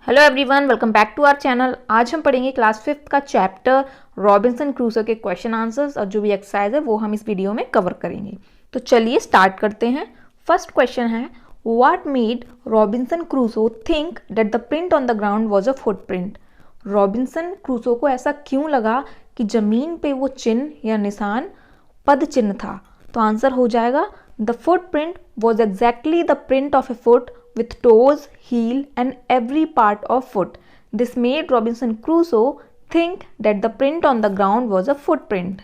Hello everyone, welcome back to our channel. आज हम पढ़ेंगे क्लास 5th का चैप्टर रॉबिन्सन क्रूसो के क्वेश्चन आंसर्स और जो भी एक्सरसाइज है वो हम इस वीडियो में कवर करेंगे। तो चलिए स्टार्ट करते हैं। फर्स्ट क्वेश्चन है, what made Robinson Crusoe think that the print on the ground was a footprint. Robinson Crusoe को ऐसा क्यों लगा कि जमीन पे वो चिन्ह या निशान पद चिन्ह था। तो आंसर हो जाएगा, the footprint was exactly the print of A foot with toes, heel and every part of foot. This made Robinson Crusoe think that the print on the ground was a footprint.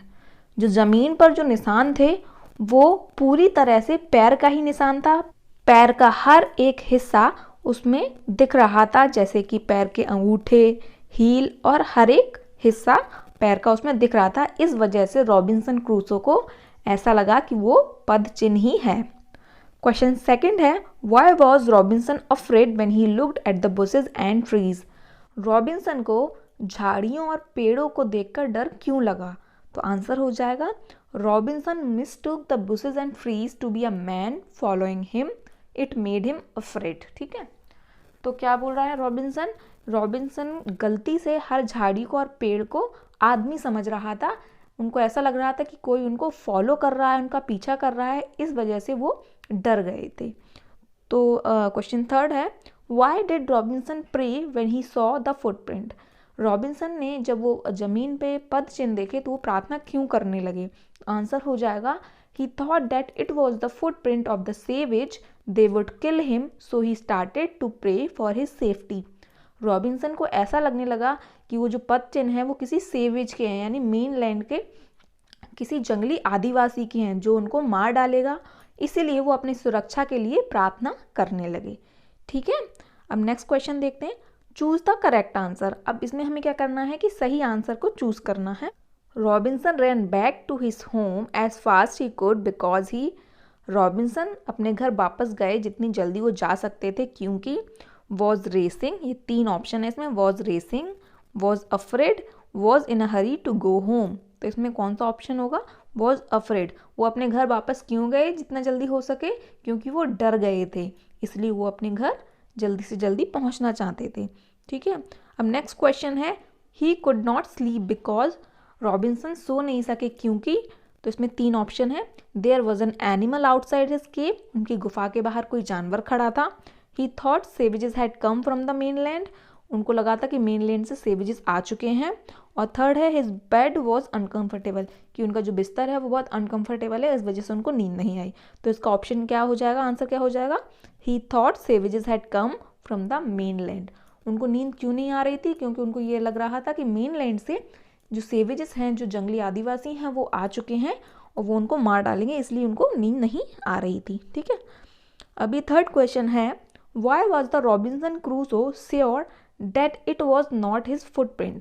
जो जमीन पर जो निशान थे वो पूरी तरह से पैर का ही निशान था। पैर का हर एक हिस्सा उसमें दिख रहा था, जैसे कि पैर के अंगूठे, हील और हर एक हिस्सा पैर का उसमें दिख रहा था। इस वजह से रॉबिन्सन क्रूसो को ऐसा लगा कि वो पद चिन्ह ही है। क्वेश्चन सेकंड है, why was Robinson afraid when he looked at the bushes and trees. Robinson को झाड़ियों और पेड़ों को देखकर डर क्यों लगा। तो आंसर हो जाएगा, Robinson mistook the bushes and trees to be a man following him, it made him afraid. ठीक है, तो क्या बोल रहा है रॉबिन्सन गलती से हर झाड़ी को और पेड़ को आदमी समझ रहा था। उनको ऐसा लग रहा था कि कोई उनको फॉलो कर रहा है, उनका पीछा कर रहा है, इस वजह से वो डर गए थे। तो क्वेश्चन थर्ड है, why did Robinson pray when he saw the footprint. Robinson ने जब वो जमीन पे पद चिन्ह देखे तो वो प्रार्थना क्यों करने लगे। आंसर हो जाएगा, he thought that it was the footprint of the savage, they would kill him, so he started to pray for his safety. Robinson को ऐसा लगने लगा कि वो जो पद चिन्ह है वो किसी सेवेज के हैं, यानी मेनलैंड के किसी जंगली आदिवासी के हैं जो उनको मार डालेगा, इसीलिए वो अपनी सुरक्षा के लिए प्रार्थना करने लगे। ठीक है, अब नेक्स्ट क्वेश्चन देखते हैं, चूज द करेक्ट आंसर। अब इसमें हमें क्या करना है कि सही आंसर को चूज करना है। Robinson ran back to his home as fast he could because he. Robinson अपने घर वापस गए जितनी जल्दी वो जा सकते थे, क्योंकि वॉज रेसिंग, ये तीन ऑप्शन है इसमें, was racing, was afraid, was in a hurry to go home. तो इसमें कौन सा ऑप्शन होगा, वॉज अफ्रेड। वो अपने घर वापस क्यों गए जितना जल्दी हो सके, क्योंकि वो डर गए थे, इसलिए वो अपने घर जल्दी से जल्दी पहुंचना चाहते थे। ठीक है, अब नेक्स्ट क्वेश्चन है, he could not sleep because. Robinson सो नहीं सके क्योंकि। तो इसमें तीन ऑप्शन है, there was an animal outside his cave, उनकी गुफा के बाहर कोई जानवर खड़ा था। He thought savages had come from the mainland, उनको लगा था कि मेनलैंड से सेवेजेस आ चुके हैं। और थर्ड है, हिज बेड वॉज अनकंफर्टेबल, कि उनका जो बिस्तर है वो बहुत अनकंफर्टेबल है, इस वजह से उनको नींद नहीं आई। तो इसका ऑप्शन क्या हो जाएगा, आंसर क्या हो जाएगा, he thought savages had come from the mainland. उनको नींद क्यों नहीं आ रही थी, क्योंकि उनको ये लग रहा था कि मेनलैंड से जो सेवेजेस हैं, जो जंगली आदिवासी हैं, वो आ चुके हैं और वो उनको मार डालेंगे, इसलिए उनको नींद नहीं आ रही थी। ठीक है, अभी थर्ड क्वेश्चन है, why was the Robinson Crusoe sure that it was not his footprint।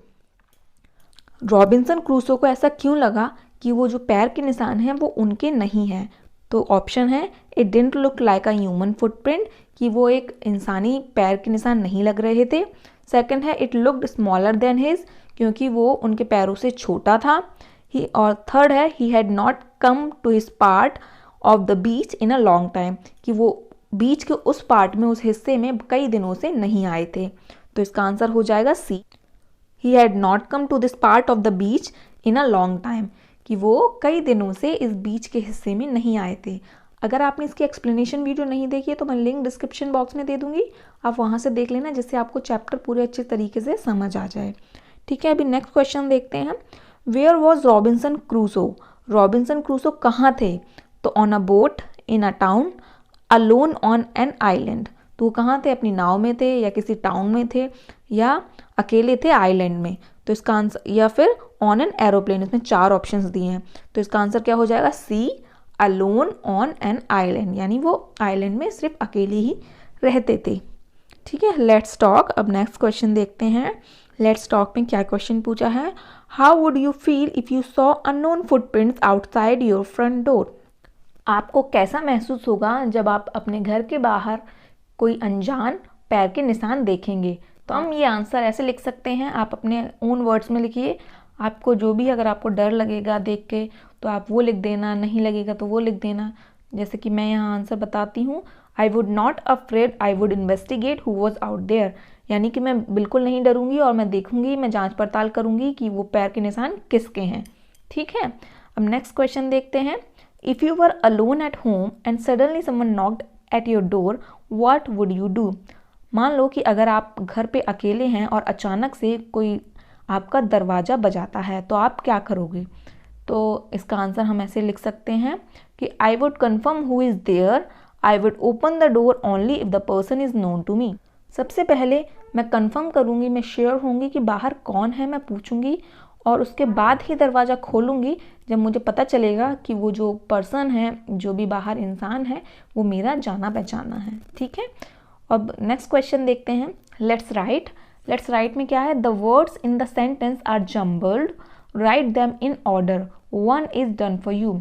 Robinson Crusoe को ऐसा क्यों लगा कि वो जो पैर के निशान हैं वो उनके नहीं हैं। तो ऑप्शन है, it didn't look like a human footprint, कि वो एक इंसानी पैर के निशान नहीं लग रहे थे। सेकंड है, it looked smaller than his, क्योंकि वो उनके पैरों से छोटा था। और थर्ड है, he had not come to his part of the beach in a long time, कि वो बीच के उस पार्ट में, उस हिस्से में कई दिनों से नहीं आए थे। तो इसका आंसर हो जाएगा C, he had not come to this part of the beach in a long time, कि वो कई दिनों से इस बीच के हिस्से में नहीं आए थे। अगर आपने इसकी एक्सप्लेनेशन वीडियो नहीं देखी है तो मैं लिंक डिस्क्रिप्शन बॉक्स में दे दूंगी, आप वहाँ से देख लेना, जिससे आपको चैप्टर पूरे अच्छे तरीके से समझ आ जाए। ठीक है, अभी नेक्स्ट क्वेश्चन देखते हैं, where was Robinson Crusoe. Robinson Crusoe कहाँ थे। तो on a boat, in a town, alone on an island. तो वो कहाँ थे, अपनी नाव में थे, या किसी टाउन में थे, या अकेले थे आइलैंड में। तो इसका आंसर, या फिर ऑन एन एरोप्लेन। इसमें चार ऑप्शंस दिए हैं, तो इसका आंसर क्या हो जाएगा, सी, अलोन ऑन एन आइलैंड, यानी वो आइलैंड में सिर्फ अकेले ही रहते थे। ठीक है, लेट्स टॉक। अब नेक्स्ट क्वेश्चन देखते हैं। लेट्स टॉक में क्या क्वेश्चन पूछा है, how would you feel if you saw unknown footprints outside your front door. आपको कैसा महसूस होगा जब आप अपने घर के बाहर कोई अनजान पैर के निशान देखेंगे। तो हम ये आंसर ऐसे लिख सकते हैं, आप अपने ओन वर्ड्स में लिखिए। आपको जो भी, अगर आपको डर लगेगा देख के तो आप वो लिख देना, नहीं लगेगा तो वो लिख देना। जैसे कि मैं यहाँ आंसर बताती हूँ, I would not afraid, I would investigate who was out there. यानी कि मैं बिल्कुल नहीं डरूंगी और मैं देखूंगी, मैं जांच पड़ताल करूंगी कि वो पैर के निशान किसके हैं। ठीक है, अब नेक्स्ट क्वेश्चन देखते हैं। If you were alone at home and suddenly someone knocked at your door, what would you do? मान लो कि अगर आप घर पे अकेले हैं और अचानक से कोई आपका दरवाज़ा बजाता है तो आप क्या करोगे? तो इसका आंसर हम ऐसे लिख सकते हैं कि I would confirm who is there, I would open the door only if the person is known to me. सबसे पहले मैं कंफर्म करूँगी, मैं श्योर होंगी कि बाहर कौन है, मैं पूछूंगी और उसके बाद ही दरवाज़ा खोलूँगी जब मुझे पता चलेगा कि वो जो पर्सन है, जो भी बाहर इंसान है, वो मेरा जाना पहचाना है। ठीक है, अब नेक्स्ट क्वेश्चन देखते हैं। लेट्स राइट में क्या है? The words in the sentence are jumbled, write them in order, one is done for you.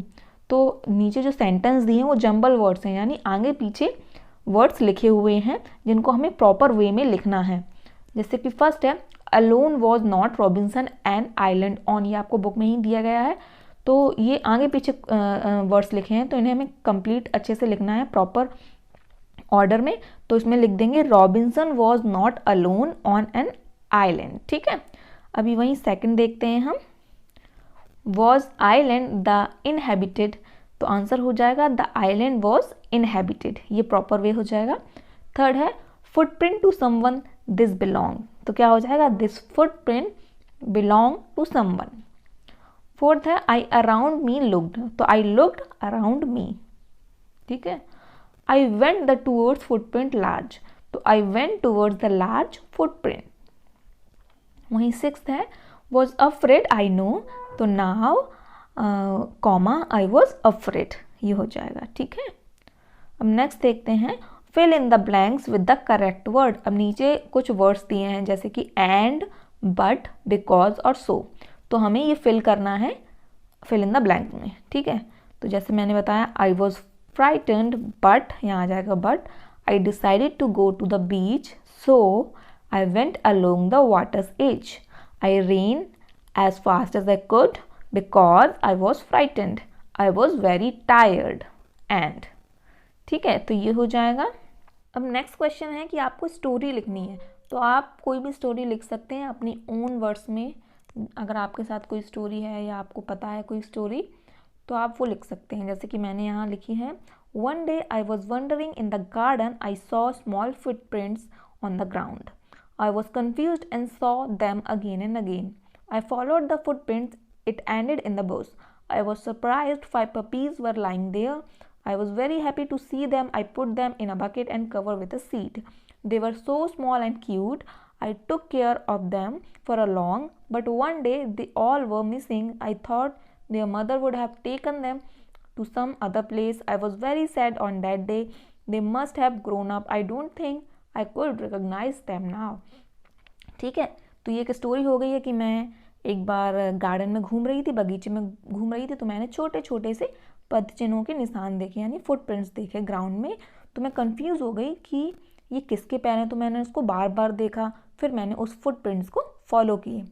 तो नीचे जो सेंटेंस दिए हैं वो जम्बल वर्ड्स हैं, यानी आगे पीछे वर्ड्स लिखे हुए हैं जिनको हमें प्रॉपर वे में लिखना है। जैसे कि फर्स्ट है alone was not Robinson an island on, ये आपको बुक में ही दिया गया है। तो ये आगे पीछे वर्ड्स लिखे हैं तो इन्हें हमें कंप्लीट अच्छे से लिखना है प्रॉपर ऑर्डर में। तो इसमें लिख देंगे Robinson was not alone on an island. ठीक है, अभी वहीं सेकंड देखते हैं हम। वॉज आइलैंड द इनहेबिटेड, तो आंसर हो जाएगा द आइलैंड वॉज इनहेबिटेड, ये प्रॉपर वे हो जाएगा। थर्ड है footprint to someone this belong, तो क्या हो जाएगा? This footprint belong to someone. Fourth है आई अराउंड मी लुक्ड, तो आई लुक्ड अराउंड मी। ठीक है, I went the towards footprint large, तो I went towards the large footprint. वहीं सिक्स्थ है वॉज अफ्रेड आई नो, तो now comma I was afraid, ये हो जाएगा। ठीक है, अब नेक्स्ट देखते हैं fill in the blanks with the correct word. अब नीचे कुछ वर्ड्स दिए हैं जैसे कि एंड, बट, बिकॉज और सो, तो हमें ये फिल करना है फिल इन द ब्लैंक में। ठीक है, तो जैसे मैंने बताया आई वॉज फ्राइटेंड बट, यहाँ आ जाएगा but, I decided to go to the beach so I went along the water's edge, I ran as fast as I could because I was frightened, I was very tired and। ठीक है, तो ये हो जाएगा। अब next question है कि आपको स्टोरी लिखनी है, तो आप कोई भी स्टोरी लिख सकते हैं अपनी ओन वर्ड्स में। अगर आपके साथ कोई स्टोरी है या आपको पता है कोई स्टोरी तो आप वो लिख सकते हैं। जैसे कि मैंने यहाँ लिखी है one day I was wondering in the garden, I saw small footprints on the ground, I was confused and saw them again and again, I followed the footprints, it ended in the bush. I was surprised 5 puppies were lying there. I was very happy to see them. I put them in a bucket and covered with a seed. They were so small and cute. I took care of them for a long, but one day they all were missing. I thought their mother would have taken them to some other place. I was very sad on that day. They must have grown up. I don't think I could recognize them now. ठीक है, तो ये एक story हो गई है कि मैं एक बार गार्डन में घूम रही थी, बगीचे में घूम रही थी, तो मैंने छोटे छोटे से पदचिन्हों के निशान देखे, यानी फुटप्रिंट्स देखे ग्राउंड में। तो मैं कंफ्यूज हो गई कि ये किसके पैर हैं, तो मैंने उसको बार बार देखा, फिर मैंने उस फुटप्रिंट्स को फॉलो किए,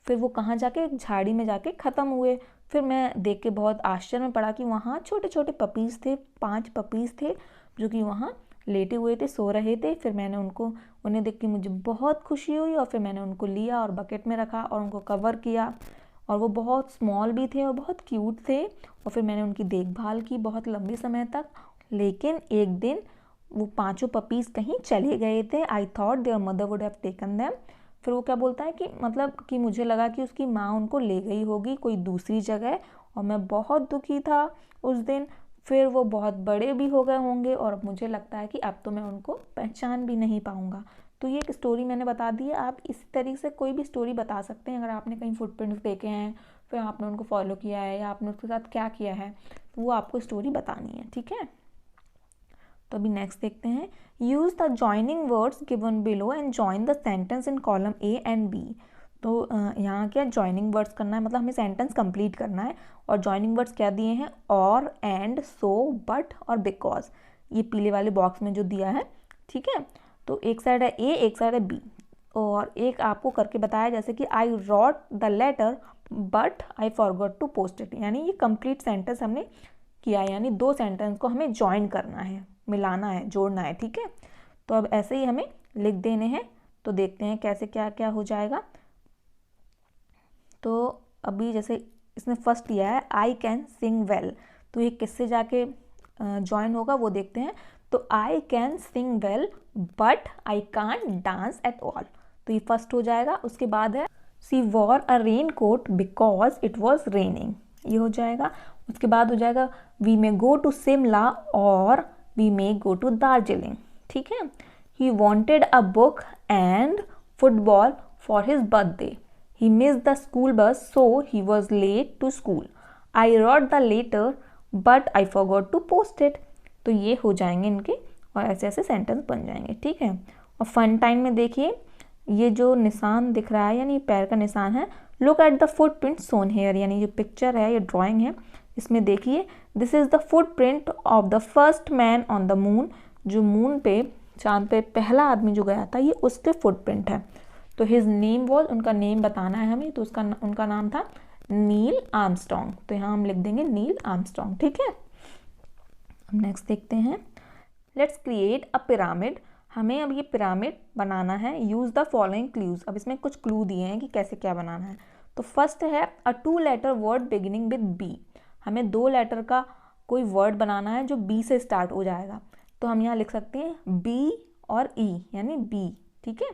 फिर वो कहाँ जाके एक झाड़ी में जाके ख़त्म हुए। फिर मैं देख के बहुत आश्चर्य में पड़ा कि वहाँ छोटे छोटे पपीज़ थे, 5 पपीज़ थे जो कि वहाँ लेटे हुए थे, सो रहे थे। फिर मैंने उन्हें देख के मुझे बहुत खुशी हुई और फिर मैंने उनको लिया और बकेट में रखा और उनको कवर किया, और वो बहुत स्मॉल भी थे और बहुत क्यूट थे। और फिर मैंने उनकी देखभाल की बहुत लंबे समय तक। लेकिन एक दिन वो 5 पपीज़ कहीं चले गए थे। I thought there mother would have taken them. फिर वो क्या बोलता है कि मतलब कि मुझे लगा कि उसकी माँ उनको ले गई होगी कोई दूसरी जगह, और मैं बहुत दुखी था उस दिन। फिर वो बहुत बड़े भी हो गए होंगे और अब मुझे लगता है कि अब तो मैं उनको पहचान भी नहीं पाऊँगा। तो ये एक स्टोरी मैंने बता दी है। आप इसी तरीके से कोई भी स्टोरी बता सकते हैं। अगर आपने कहीं फुटप्रिंट्स देखे हैं, फिर आपने उनको फॉलो किया है या आपने उसके साथ क्या किया है, तो वो आपको स्टोरी बतानी है। ठीक है, तो अभी नेक्स्ट देखते हैं। Use the joining words given below and join the sentence in column A and B. तो यहाँ क्या जॉइनिंग वर्ड्स करना है, मतलब हमें सेंटेंस कंप्लीट करना है। और जॉइनिंग वर्ड्स क्या दिए हैं? और, एंड, सो, बट और बिकॉज, ये पीले वाले बॉक्स में जो दिया है। ठीक है, तो एक साइड है ए, एक साइड है बी। और एक आपको करके बताया जैसे कि I wrote the letter but I forgot to post it, यानी ये कंप्लीट सेंटेंस हमने किया है, यानी 2 सेंटेंस को हमें ज्वाइन करना है, मिलाना है, जोड़ना है। ठीक है, तो अब ऐसे ही हमें लिख देने हैं। तो देखते हैं कैसे क्या क्या हो जाएगा। तो अभी जैसे इसने फर्स्ट दिया है आई कैन सिंग वेल, तो ये किससे जाके ज्वाइन होगा वो देखते हैं। तो I can sing well but I can't dance at all, तो ये फर्स्ट हो जाएगा। उसके बाद है she wore a raincoat because it was raining, ये हो जाएगा। उसके बाद हो जाएगा we may go to Shimla और we may go to Darjeeling, ठीक है। He wanted a book and football for his birthday, he missed the school bus so he was late to school, I wrote the letter but I forgot to post it, तो ये हो जाएंगे इनके और ऐसे ऐसे सेंटेंस बन जाएंगे, ठीक है। और फन टाइम में देखिए ये जो निशान दिख रहा है यानी पैर का निशान है, look at the foot print shown here, यानी जो पिक्चर है ये ड्राइंग है, इसमें देखिए this is the foot print of the first man on the moon, जो मून पे चांद पे पहला आदमी जो गया था ये उसके फुट प्रिंट है। तो हिज नेम वॉज, उनका नेम बताना है हमें, तो उनका नाम था नील आर्मस्ट्रॉन्ग, तो यहाँ हम लिख देंगे नील आर्मस्ट्रॉन्ग, ठीक है। अब नेक्स्ट देखते हैं, लेट्स क्रिएट अ पिरामिड, हमें अब ये पिरामिड बनाना है, यूज द फॉलोइंग क्लूज, अब इसमें कुछ क्लू दिए हैं कि कैसे क्या बनाना है। तो फर्स्ट है a 2 letter word beginning with B, हमें 2 लेटर का कोई वर्ड बनाना है जो बी से स्टार्ट हो जाएगा, तो हम यहाँ लिख सकते हैं बी और ई यानी बी, ठीक है।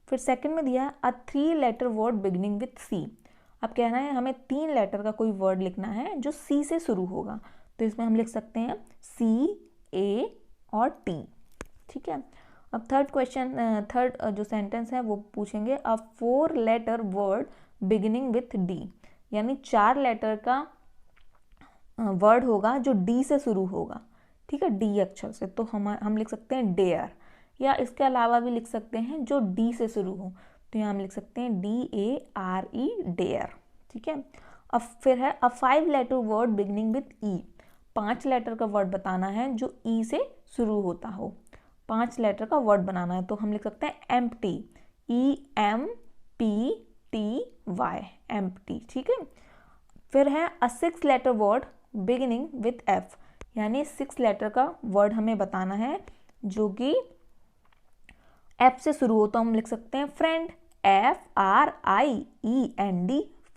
फिर सेकंड में दिया है a 3 letter word beginning with C, अब कहना है हमें 3 लेटर का कोई वर्ड लिखना है जो सी से शुरू होगा, तो इसमें हम लिख सकते हैं सी ए और टी, ठीक है। अब थर्ड जो सेंटेंस है वो पूछेंगे a 4 letter word beginning with D, यानी 4 लेटर का वर्ड होगा जो डी से शुरू होगा, ठीक है, डी अक्षर से, तो हम लिख सकते हैं डेयर, या इसके अलावा भी लिख सकते हैं जो डी से शुरू हो, तो यहाँ हम लिख सकते हैं DARE डेयर, ठीक है। अब फिर है a 5 letter word beginning with E, 5 letter का वर्ड बताना है जो ई से शुरू होता हो, 5 लेटर का वर्ड बनाना है, तो हम लिख सकते हैं एम्प्टी, EMPTY एम्प्टी, ठीक है। फिर है a 6 letter word beginning with F, यानी 6 लेटर का वर्ड हमें बताना है जो कि एफ से शुरू हो, तो हम लिख सकते हैं फ्रेंड, FRIEND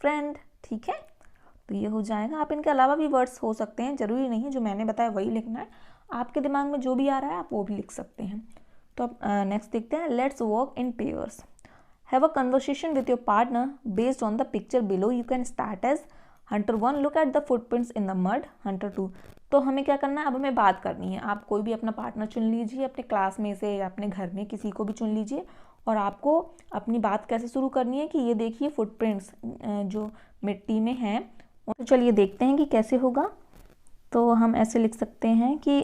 फ्रेंड, ठीक है। तो ये हो जाएगा। आप इनके अलावा भी वर्ड्स हो सकते हैं, जरूरी नहीं है जो मैंने बताया वही लिखना है, आपके दिमाग में जो भी आ रहा है आप वो भी लिख सकते हैं। तो अब नेक्स्ट देखते हैं, let's work in pairs, have a conversation with your partner based on the picture below, you can start as hunter 1 look at the footprints in the mud, hunter 2, तो हमें क्या करना है, अब हमें बात करनी है, आप कोई भी अपना पार्टनर चुन लीजिए अपने क्लास में से या अपने घर में किसी को भी चुन लीजिए, और आपको अपनी बात कैसे शुरू करनी है कि ये देखिए फुटप्रिंट्स जो मिट्टी में हैं, तो चलिए देखते हैं कि कैसे होगा। तो हम ऐसे लिख सकते हैं कि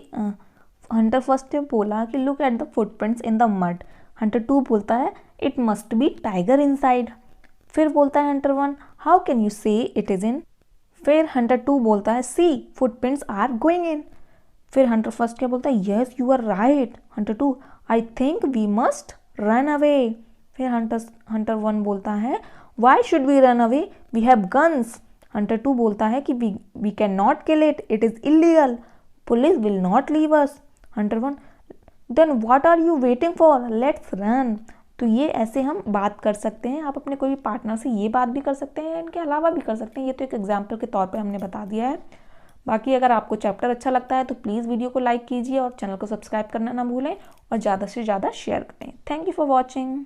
हंटर फर्स्ट बोला कि look at the footprints in the mud, hunter 2 बोलता है it must be tiger inside, फिर बोलता है hunter 1 how can you say it is in, फिर हंटर 2 बोलता है see footprints are going in, फिर हंटर फर्स्ट क्या बोलता है yes you are right, hunter 2 I think we must run away, फिर हंटर 1 बोलता है why should we run away we have guns, hunter 2 बोलता है कि we can not kill it, it is illegal, police will not leave us, hunter 1 then what are you waiting for let's run. तो ये ऐसे हम बात कर सकते हैं, आप अपने कोई भी पार्टनर से ये बात भी कर सकते हैं, इनके अलावा भी कर सकते हैं, ये तो एक एग्जाम्पल के तौर पे हमने बता दिया है। बाकी अगर आपको चैप्टर अच्छा लगता है तो प्लीज़ वीडियो को लाइक कीजिए और चैनल को सब्सक्राइब करना ना भूलें और ज़्यादा से ज़्यादा शेयर करें। Thank you for watching.